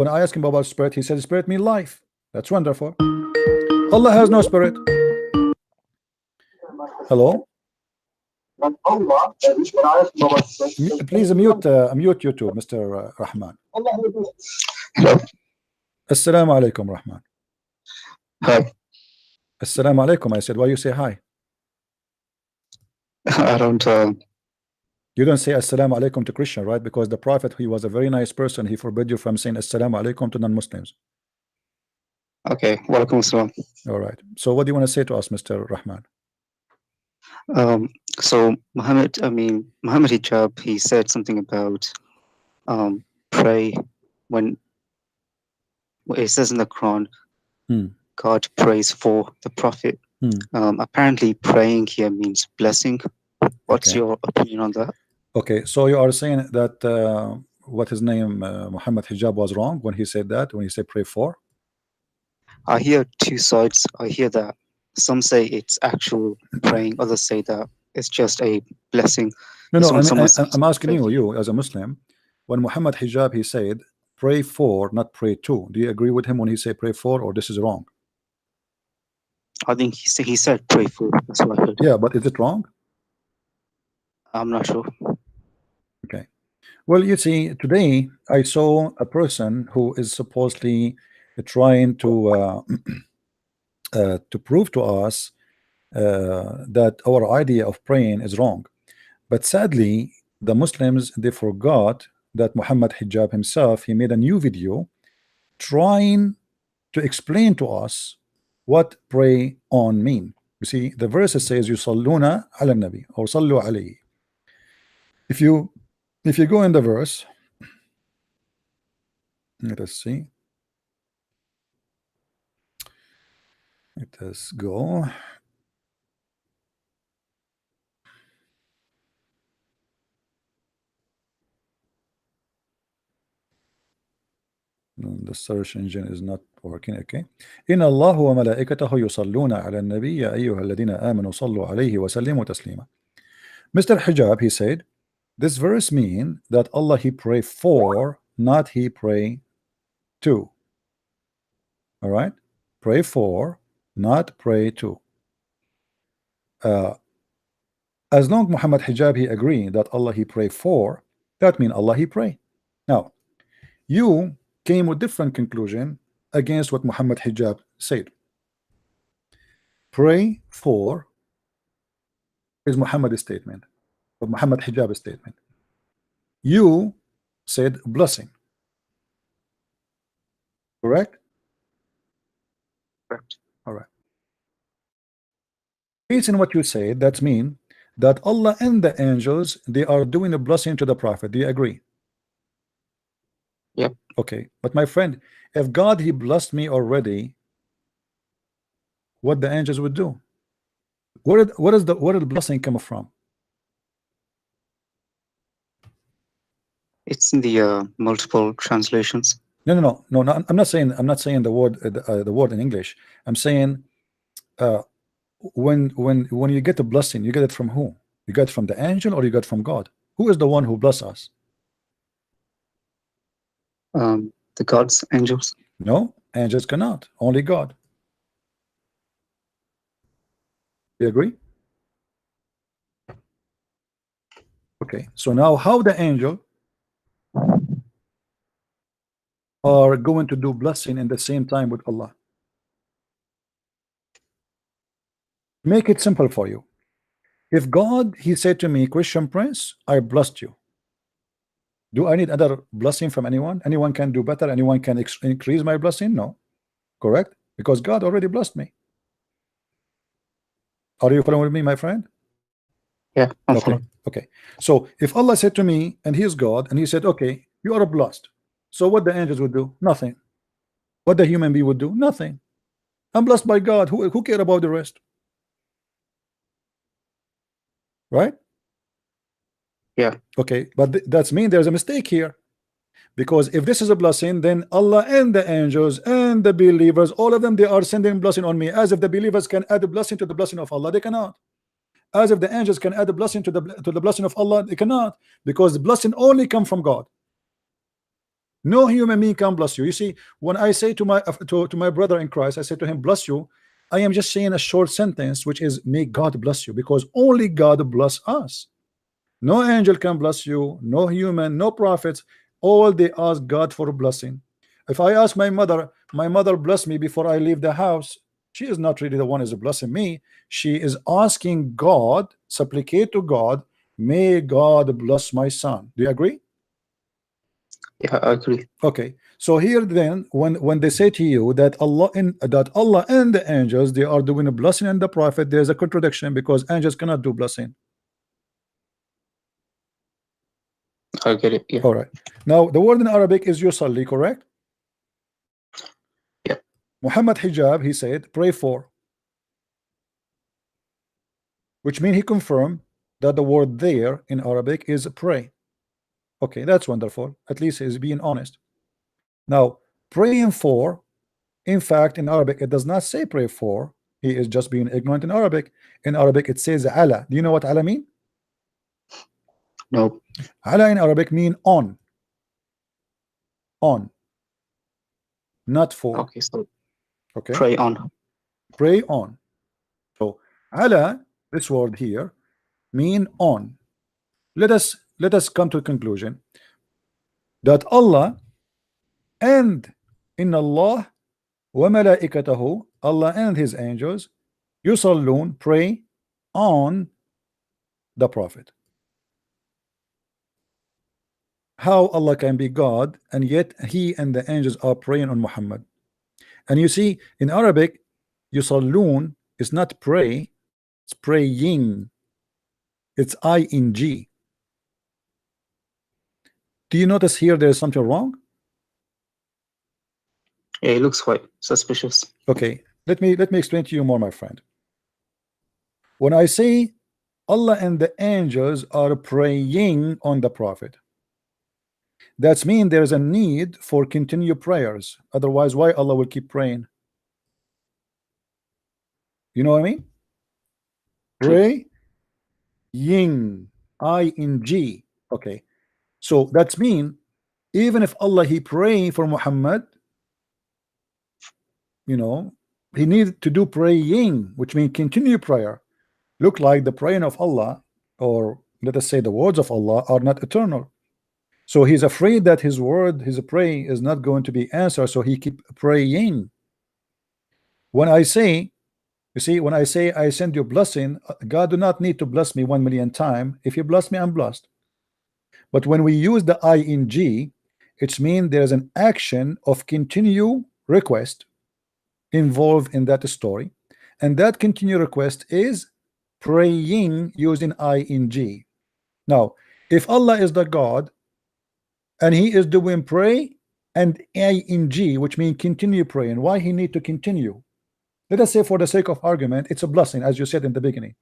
When I ask him about spirit, he said spirit means life. That's wonderful. Allah has no spirit. Hello? Please mute YouTube, Mr. Rahman. Hello. Assalamu alaikum, Rahman. Hi. Assalamu alaikum. I said, why you say hi? I don't. You don't say assalamu alaikum to Christian, right? Because the Prophet, he was a very nice person. He forbid you from saying assalamu alaikum to non-Muslims. Okay. Walaikum assalam. All right. So what do you want to say to us, Mr. Rahman? So Muhammad Hijab, he said something about pray when it says in the Quran, God prays for the Prophet. Apparently praying here means blessing. What's your opinion on that? Okay, so you are saying that what his name Muhammad Hijab was wrong when he said that, when he said pray for? I hear two sides. I hear that some say it's actual praying, others say that it's just a blessing. No, I'm asking you as a Muslim, when Muhammad Hijab, he said pray for, not pray to. Do you agree with him when he say pray for, or this is wrong? I think he said pray for. That's what I heard. Yeah, but is it wrong? I'm not sure. Okay. Well, you see, today I saw a person who is supposedly trying to prove to us that our idea of praying is wrong. But sadly, the Muslims, they forgot that Muhammad Hijab himself, he made a new video trying to explain to us what pray on mean. You see, the verse says yusalluna ala nabi or sallu alayhi. If you go in the verse, let us see. Let us go. The search engine is not working. Okay. إن الله وملائكته يصلون على النبي يا أيها الذين آمنوا صلوا عليه وسلموا تسليما. Mr. Hijab, he said, this verse mean that Allah he pray for, not he pray to. All right, pray for, not pray to. As long Muhammad Hijab he agree that Allah he pray for, that mean Allah he pray. Now you came with different conclusion against what Muhammad Hijab said. Pray for is Muhammad's statement, or Muhammad Hijab's statement. You said blessing. Correct? Correct. All right. Based on what you say, that means that Allah and the angels, they are doing a blessing to the Prophet. Do you agree? Yep. Okay, but my friend, if God he blessed me already, what the angels would do? Where did the blessing come from? It's in the multiple translations. No. I'm not saying the word in English. I'm saying when you get the blessing, you get it from who? You get it from the angel, or you get it from God? Who is the one who bless us? The gods, angels. No, angels cannot. Only God. You agree? Okay. So now, how the angel are going to do blessing in the same time with Allah? Make it simple for you. If God he said to me, Christian Prince, I blessed you. Do I need other blessing from anyone? Anyone can do better? Anyone can increase my blessing? No. Correct? Because God already blessed me. Are you following with me, my friend? Yeah, I'm following. Okay. So if Allah said to me, and he is God, and he said, okay, you are blessed. So what the angels would do? Nothing. What the human being would do? Nothing. I'm blessed by God. Who care about the rest? Right? Yeah. Okay, but that's mean there's a mistake here, because if this is a blessing, then Allah and the angels and the believers, all of them, they are sending blessing on me, as if the believers can add a blessing to the blessing of Allah. They cannot. As if the angels can add a blessing to the blessing of Allah. They cannot, because the blessing only come from God. No human being can bless you. You see, when I say to my brother in Christ, I say to him, bless you, I am just saying a short sentence, which is, may God bless you, because only God bless us. No angel can bless you, no human, no prophets. All they ask God for a blessing. If I ask my mother bless me before I leave the house, she is not really the one who is blessing me. She is asking God, supplicate to God, may God bless my son. Do you agree? Yeah, I agree. Okay, so here then, when they say to you that Allah and the angels, they are doing a blessing and the prophet, there's a contradiction, because angels cannot do blessing. I get it. Yeah. All right. Now the word in Arabic is yusalli, correct? Yeah. Muhammad Hijab, he said, pray for, which means he confirmed that the word there in Arabic is pray. Okay, that's wonderful. At least he's being honest. Now, praying for, in fact, in Arabic, it does not say pray for. He is just being ignorant in Arabic. In Arabic, it says ala. Do you know what ala mean? No. Ala in Arabic mean on. On. Not for. Okay, so Okay. pray on. Pray on. So ala, this word here, mean on. Let us come to a conclusion that Allah and in Allah wa malaikatahu, Allah and his angels, yusallun, pray on the prophet. How Allah can be God and yet he and the angels are praying on Muhammad? And you see, in Arabic, yusallun is not pray, it's praying. It's ing. Do you notice here there's something wrong? Yeah, it looks quite suspicious. Okay, let me explain to you more, my friend. When I say Allah and the angels are praying on the prophet, that means there's a need for continued prayers. Otherwise, why Allah will keep praying? You know what I mean? Pray, ing, ing. Okay, so that's mean even if Allah he praying for Muhammad, you know, he needed to do praying, which means continue prayer. Look like the praying of Allah, or let us say the words of Allah, are not eternal. So he's afraid that his word, his prayer is not going to be answered, so he keep praying. When I say, you see, when I say I send you blessing, God do not need to bless me 1,000,000 times. If you bless me, I'm blessed. But when we use the ing, it means there's an action of continue request involved in that story, and that continue request is praying using ing. Now, if Allah is the God and he is doing pray and ing, which means continue praying, why he need to continue? Let us say for the sake of argument, it's a blessing, as you said in the beginning.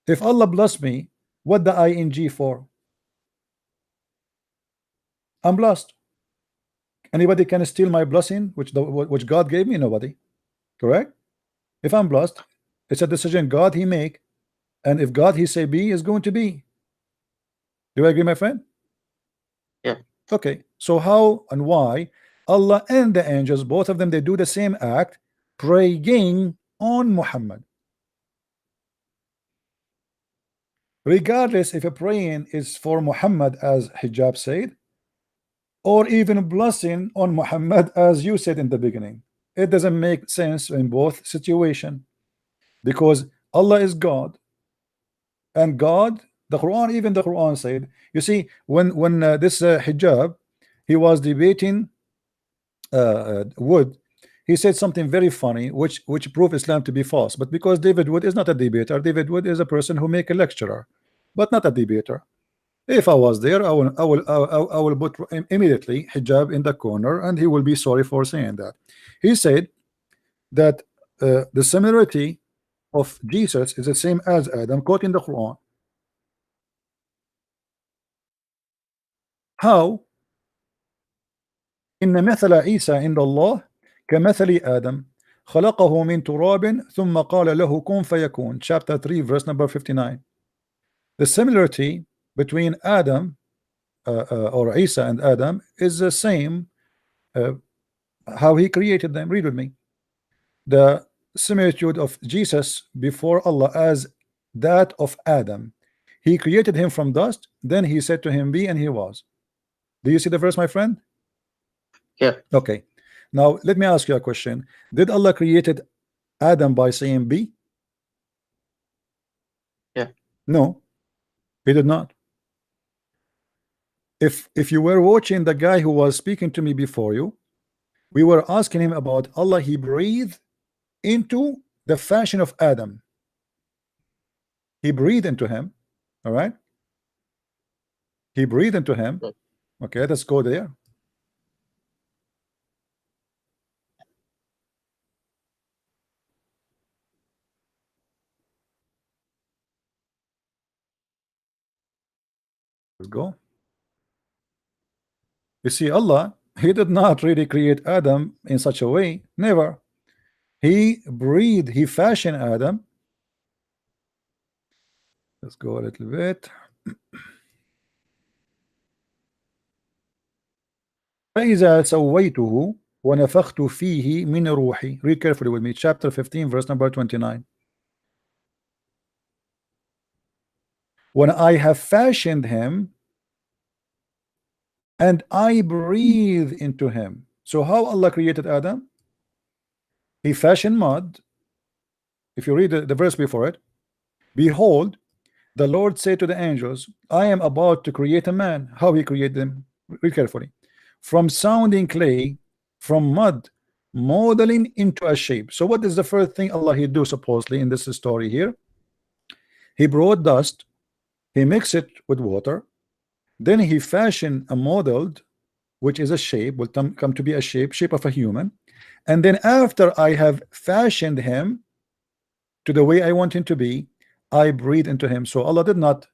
If Allah bless me, what the ing for? I'm blessed. Anybody can steal my blessing, which God gave me? Nobody. Correct? If I'm blessed, it's a decision God he make, and if God he say be, is going to be. Do you agree, my friend? Yeah. Okay, so how and why Allah and the angels, both of them, they do the same act, praying on Muhammad, regardless if a praying is for Muhammad, as Hijab said, or even blessing on Muhammad, as you said in the beginning. It doesn't make sense in both situation, because Allah is God, and God, the Quran, even the Quran said, you see, when this Hijab, he was debating Wood, he said something very funny, which proved Islam to be false. But because David Wood is not a debater, David Wood is a person who make a lecturer, but not a debater. If I was there, I will put immediately Hijab in the corner, and he will be sorry for saying that. He said that the similarity of Jesus is the same as Adam, quoting the Quran. How? إن مثل عيسى عند الله كمثل آدم خلقه من تراب ثم قال له كن فيكون. Chapter 3 verse number 59. The similarity between Adam or Isa and Adam is the same how he created them. Read with me. The similitude of Jesus before Allah as that of Adam. He created him from dust, then he said to him, be, and he was. Do you see the verse, my friend? Yeah. Okay. Now let me ask you a question. Did Allah created Adam by saying be? Yeah. No, he did not. If you were watching the guy who was speaking to me before you, we were asking him about Allah. He breathed into the fashion of Adam. He breathed into him. All right. He breathed into him. Okay, let's go there. Let's go. You see, Allah, he did not really create Adam in such a way. Never. He breathed, he fashioned Adam. Let's go a little bit. فإذا سويته ونفخت فيه من روحي. Read carefully with me. Chapter 15, verse number 29. When I have fashioned him and I breathe into him. So how Allah created Adam? He fashioned mud. If you read the verse before it, behold, the Lord said to the angels, I am about to create a man. How he created them? Read carefully. From sounding clay, from mud, modeling into a shape. So what is the first thing Allah he do supposedly in this story here? He brought dust, he mixed it with water, then he fashioned a modeled, which is a shape, will come to be a shape of a human, and then after I have fashioned him to the way I want him to be, I breathe into him. So Allah did not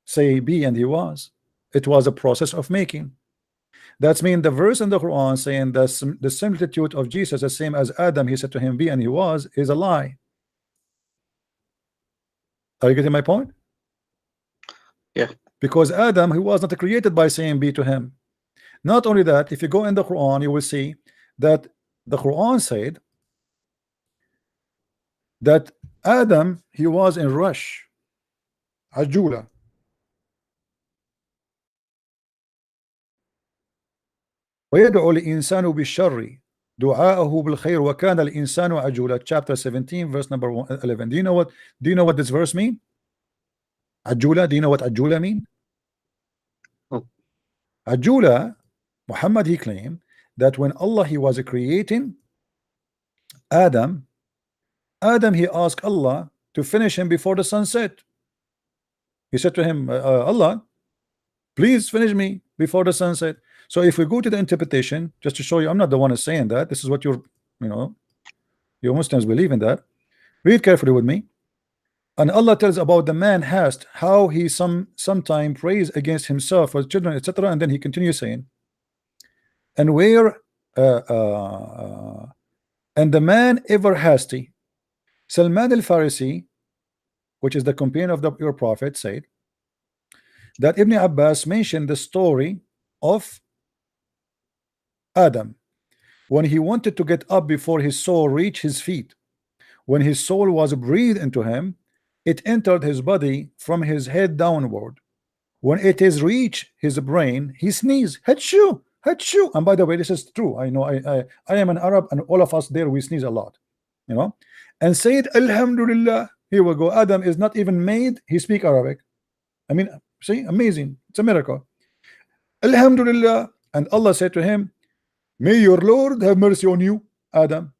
say be and he was. It was a process of making. That's mean the verse in the Quran saying that the similitude of Jesus the same as Adam, he said to him be and he was, is a lie. Are you getting my point? Yeah. Because Adam, he was not created by saying be to him. Not only that, if you go in the Quran, you will see that the Quran said that Adam, he was in rush, عجولة. ويدعو الإنسان بالشر دعاءه بالخير وكان الإنسان عجولا. Chapter 17, verse number 11. Do you know what this verse mean? عجولة. Do you know what عجولة mean? Oh. عجولة, Muhammad he claimed that when Allah he was creating Adam, he asked Allah to finish him before the sunset. He said to him, Allah, please finish me before the sunset. So if we go to the interpretation, just to show you, I'm not the one who's saying that. This is what your Muslims believe in that. Read carefully with me. And Allah tells about the man hast, how he sometime prays against himself or children, etc. And then he continues saying, and where and the man ever hasty. Salman al-Farisi, which is the companion of your prophet, said that Ibn Abbas mentioned the story of Adam when he wanted to get up before his soul reached his feet. When his soul was breathed into him, it entered his body from his head downward. When it is reached his brain, he sneezed, Hachu, Hachu. And by the way, this is true. I know I am an Arab, and all of us there, we sneeze a lot, and said Alhamdulillah. Here we go. Adam is not even made, he speak Arabic. I mean, see, amazing. It's a miracle. Alhamdulillah. And Allah said to him, may your Lord have mercy on you, Adam.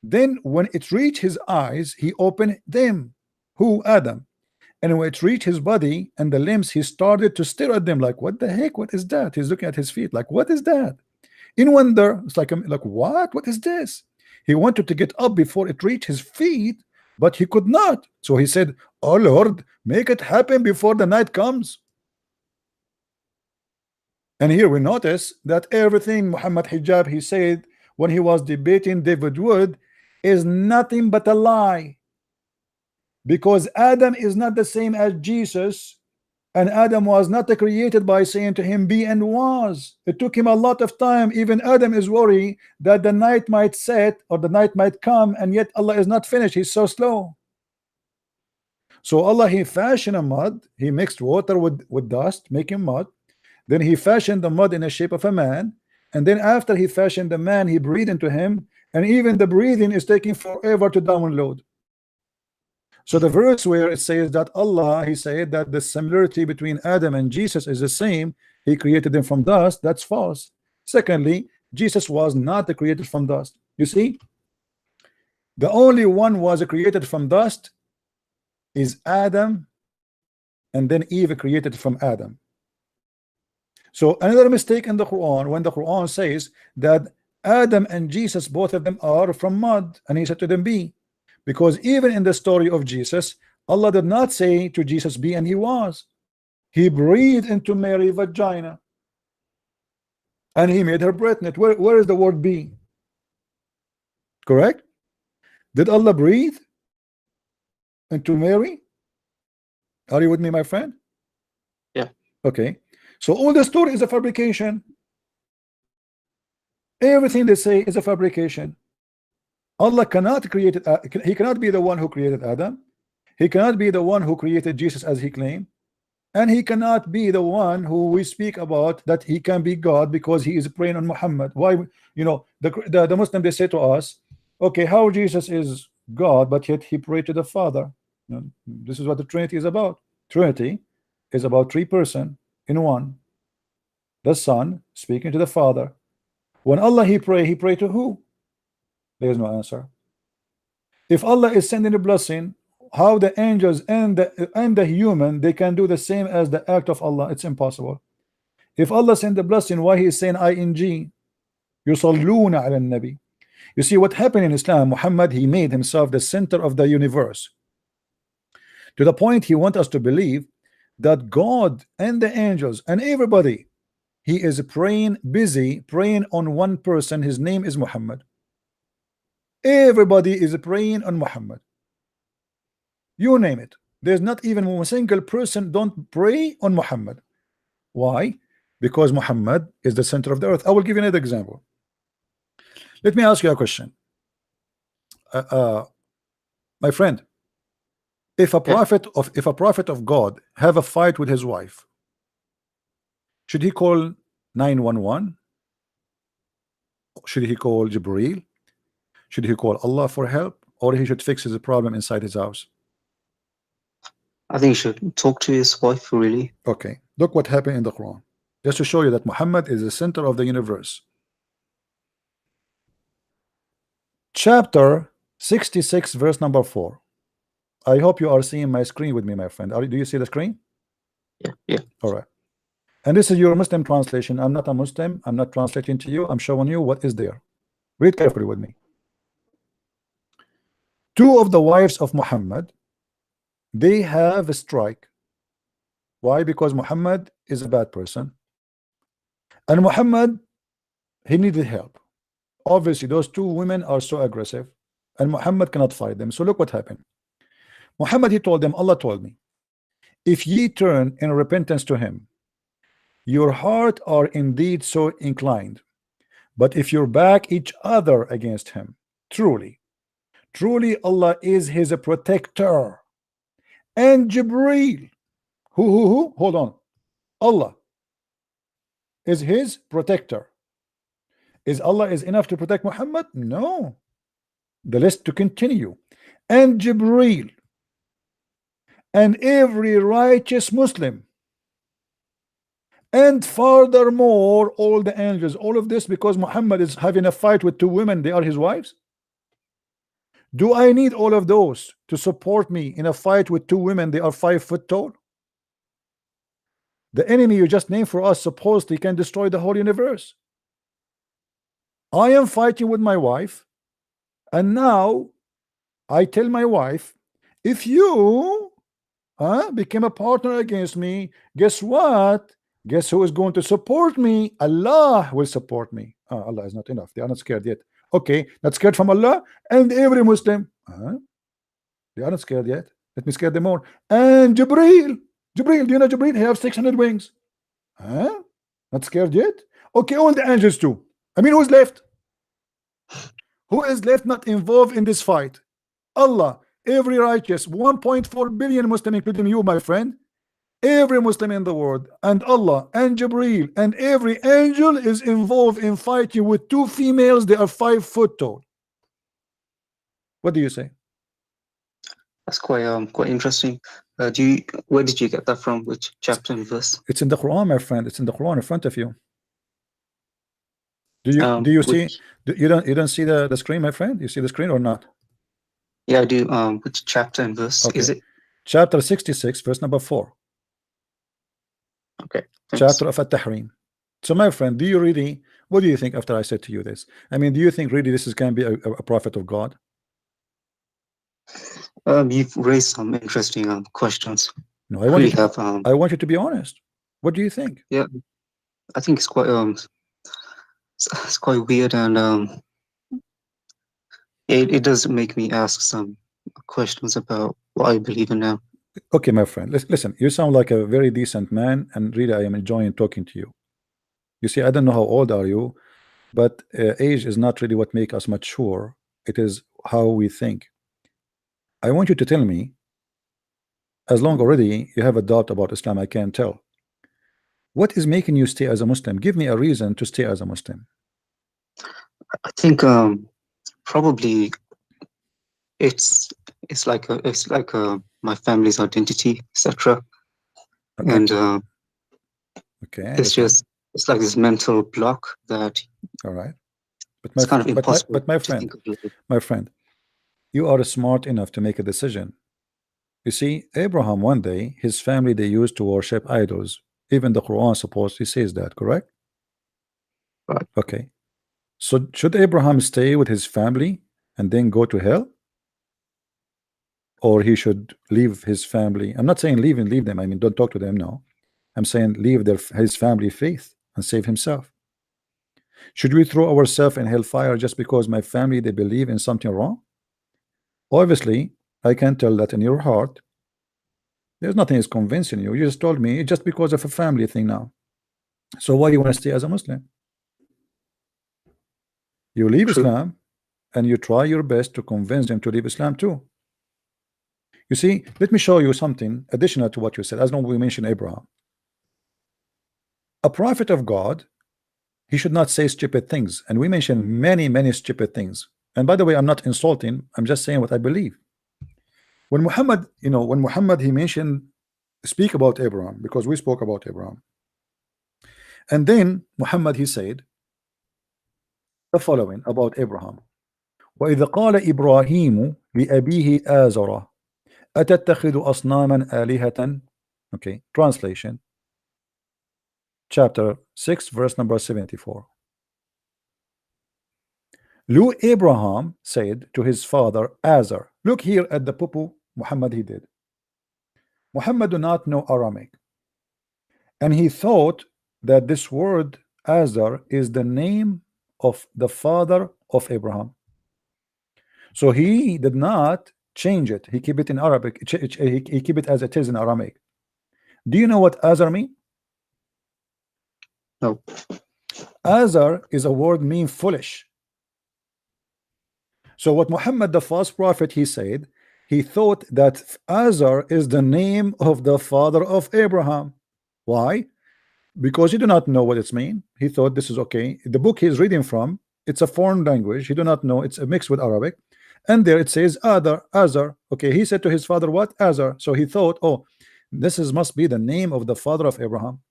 Then when it reached his eyes, he opened them. Who? Adam. And when it reached his body and the limbs, he started to stare at them like, what the heck? What is that? He's looking at his feet like, what is that? In wonder, it's like what? What is this? He wanted to get up before it reached his feet, but he could not. So he said, oh Lord, make it happen before the night comes. And here we notice that everything Muhammad Hijab he said when he was debating David Wood is nothing but a lie, because Adam is not the same as Jesus, And Adam was not created by saying to him be and was. It took him a lot of time. Even Adam is worried that the night might set or the night might come, and yet Allah is not finished. He's so slow. So Allah, he fashioned a mud, he mixed water with dust, making mud. Then he fashioned the mud in the shape of a man, and then after he fashioned the man, he breathed into him, and even the breathing is taking forever to download. So the verse where it says that Allah, he said that the similarity between Adam and Jesus is the same, he created them from dust, that's false. Secondly, Jesus was not created from dust. You see, the only one was created from dust is Adam, and then Eve created from Adam. So another mistake in the Quran, when the Quran says that Adam and Jesus, both of them are from mud, and he said to them be. Because even in the story of Jesus, Allah did not say to Jesus be, and he was. He breathed into Mary's vagina, and he made her pregnant. Where is the word be? Correct? Did Allah breathe into Mary? Are you with me, my friend? Yeah. Okay. So all the story is a fabrication. Everything they say is a fabrication. Allah cannot create it. He cannot be the one who created Adam. He cannot be the one who created Jesus as he claimed, and he cannot be the one who we speak about that he can be God because he is praying on Muhammad. Why? You know, the Muslim, they say to us, okay, how Jesus is God, but yet he prayed to the Father. You know, this is what the Trinity is about. Trinity is about three persons in one. The Son speaking to the Father. When Allah he prayed to who? There is no answer. If Allah is sending a blessing, how the angels and the human, they can do the same as the act of Allah? It's impossible. If Allah send the blessing, why he is saying ing? Yusalluna ala nabi. You see what happened in Islam, Muhammad, he made himself the center of the universe, to the point he wants us to believe that God and the angels and everybody, he is praying, busy praying on one person. His name is Muhammad. Everybody is praying on Muhammad. You name it. There's not even a single person don't pray on Muhammad. Why? Because Muhammad is the center of the earth. I will give you another example. Let me ask you a question. My friend, if a prophet of God have a fight with his wife, should he call 911? Should he call Jibreel? Should he call Allah for help, or he should fix his problem inside his house? I think he should talk to his wife, really. Okay, look what happened in the Quran, just to show you that Muhammad is the center of the universe. Chapter 66, verse number 4. I hope you are seeing my screen with me, my friend. Do you see the screen? Yeah. All right. And this is your Muslim translation. I'm not a Muslim. I'm not translating to you. I'm showing you what is there. Read carefully with me. Two of the wives of Muhammad, they have a strike. Why? Because Muhammad is a bad person, and Muhammad, he needed help. Obviously those two women are so aggressive, and Muhammad cannot fight them. So look what happened. Muhammad, he told them, Allah told me, if ye turn in repentance to him, your heart are indeed so inclined, but if you back each other against him, truly Allah is his protector. And Jibreel, who hold on, Allah is his protector. Is Allah is enough to protect Muhammad? No. The list to continue. And Jibreel and every righteous Muslim, and furthermore all the angels. All of this because Muhammad is having a fight with two women, they are his wives. Do I need all of those to support me in a fight with two women? They are 5 foot tall. The enemy you just named for us supposedly can destroy the whole universe. I am fighting with my wife, and now I tell my wife, if you became a partner against me, guess what? Guess who is going to support me? Allah will support me. Allah is not enough. They are not scared yet. Okay, not scared from Allah and every Muslim. They are not scared yet. Let me scare them more. And Jibreel, Jibril, do you know Jibril? He has 600 wings. Huh? Not scared yet? Okay, all the angels too. I mean, who's left? Who is left not involved in this fight? Allah, every righteous, 1.4 billion Muslim, including you, my friend, every Muslim in the world, and Allah, and Jibreel, and every angel is involved in fighting with two females. They are 5 foot tall. What do you say? That's quite interesting. Where did you get that from? Which chapter and verse? It's in the Quran, my friend. It's in the Quran in front of you. Do you see? You don't see the screen, my friend? You see the screen or not? Yeah, I do. Which chapter and verse is it? Chapter 66, verse number 4. Okay. Thanks. Chapter of At-Tahrim. So, my friend, do you really? What do you think after I said to you this? I mean, do you think really this is going to be a prophet of God? You've raised some interesting questions. No, I want you to be honest. What do you think? Yeah, I think it's quite weird, and it does make me ask some questions about what I believe in now. Okay, my friend, listen. You sound like a very decent man, and really, I am enjoying talking to you. You see, I don't know how old are you, but age is not really what makes us mature. It is how we think. I want you to tell me, as long already you have a doubt about Islam, I can't tell. What is making you stay as a Muslim? Give me a reason to stay as a Muslim. I think probably it's like my family's identity, etc. Okay. And okay, it's like this mental block that. All right, but it's kind of impossible. But my friend, you are smart enough to make a decision. You see, Abraham, one day, his family, they used to worship idols. Even the Quran supposedly says that, correct? Right. Okay. So should Abraham stay with his family and then go to hell? Or he should leave his family? I'm not saying leave them. I mean, don't talk to them now. I'm saying leave his family faith and save himself. Should we throw ourselves in hellfire just because my family, they believe in something wrong? Obviously, I can tell that in your heart there's nothing is convincing you. You just told me it's just because of a family thing now. So why you want to stay as a Muslim? You leave Islam and you try your best to convince them to leave Islam too. You see, let me show you something additional to what you said. As long as we mentioned Abraham, a prophet of God, he should not say stupid things. And we mentioned many stupid things. And by the way, I'm not insulting, I'm just saying what I believe. When Muhammad, when Muhammad, he mentioned, speak about Abraham, because we spoke about Abraham. And then Muhammad, he said the following about Abraham. وَإِذَا قَالَ إِبْرَاهِيمُ لِأَبِيهِ آزَرَ أَتَتَّخِذُ أَصْنَامًا آلِهَةً. Okay, translation. Chapter 6, verse number 74. Abraham said to his father Azar. Look here at the pupu Muhammad he did. Muhammad do not know Aramaic, and he thought that this word Azar is the name of the father of Abraham. So he did not change it. He keep it in Arabic. He keep it as it is in Aramaic. Do you know what Azar mean? No. Azar is a word mean foolish. So what Muhammad, the false prophet, he said, he thought that Azar is the name of the father of Abraham. Why? Because he do not know what it's mean. He thought this is okay. The book he's reading from, it's a foreign language. He do not know. It's a mix with Arabic. And there it says Azar. Okay, he said to his father, what? Azar. So he thought, oh, this must be the name of the father of Abraham.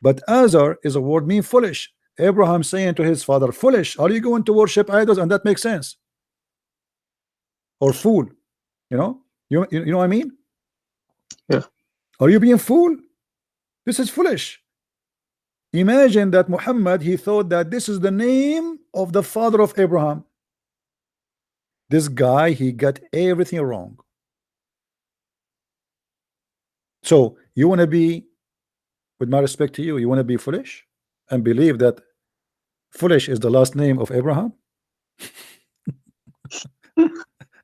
But Azar is a word mean foolish. Abraham saying to his father, foolish, are you going to worship idols? And that makes sense. Or fool, you know what I mean? Yeah. Are you being fool? This is foolish. Imagine that Muhammad, he thought that this is the name of the father of Abraham. This guy, he got everything wrong. So you want to be, with my respect to you, you want to be foolish and believe that foolish is the last name of Abraham?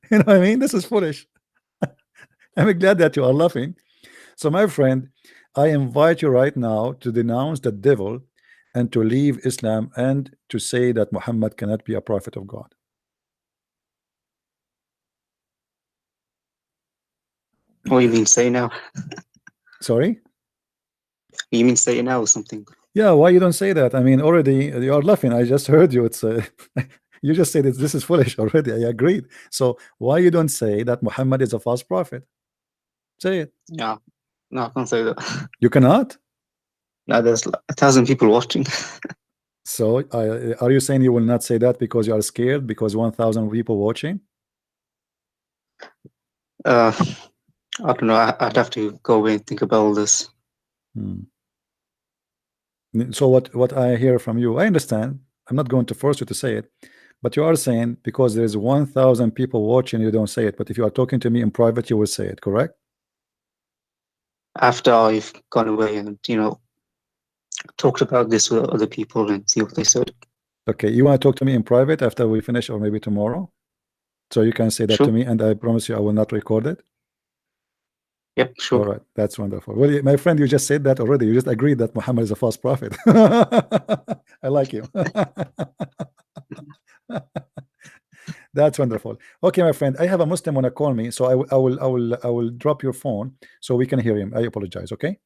You know what I mean? This is foolish. I'm glad that you are laughing. So, my friend, I invite you right now to denounce the devil and to leave Islam and to say that Muhammad cannot be a prophet of God. What you mean say now? Sorry? You mean say now or something? Yeah, why you don't say that? I mean, already you are laughing. I just heard you. It's you just said this is foolish already. I agreed. So why you don't say that Muhammad is a false prophet? Say it. Yeah. No, I can't say that. You cannot. No, there's 1,000 people watching. So are you saying you will not say that because you are scared because 1,000 people watching? I don't know. I'd have to go away and think about all this. So what I hear from you, I understand. I'm not going to force you to say it, but you are saying because there's 1,000 people watching, you don't say it. But if you are talking to me in private, you will say it, correct? After I've gone away and, talked about this with other people and see what they said. Okay, you want to talk to me in private after we finish, or maybe tomorrow? So you can say that Sure. to me, and I promise you I will not record it. Yep, sure. All right, that's wonderful. Well, my friend, you just said that already. You just agreed that Muhammad is a false prophet. I like you. That's wonderful. Okay, my friend, I have a Muslim wanna call me, so I will drop your phone so we can hear him. I apologize. Okay.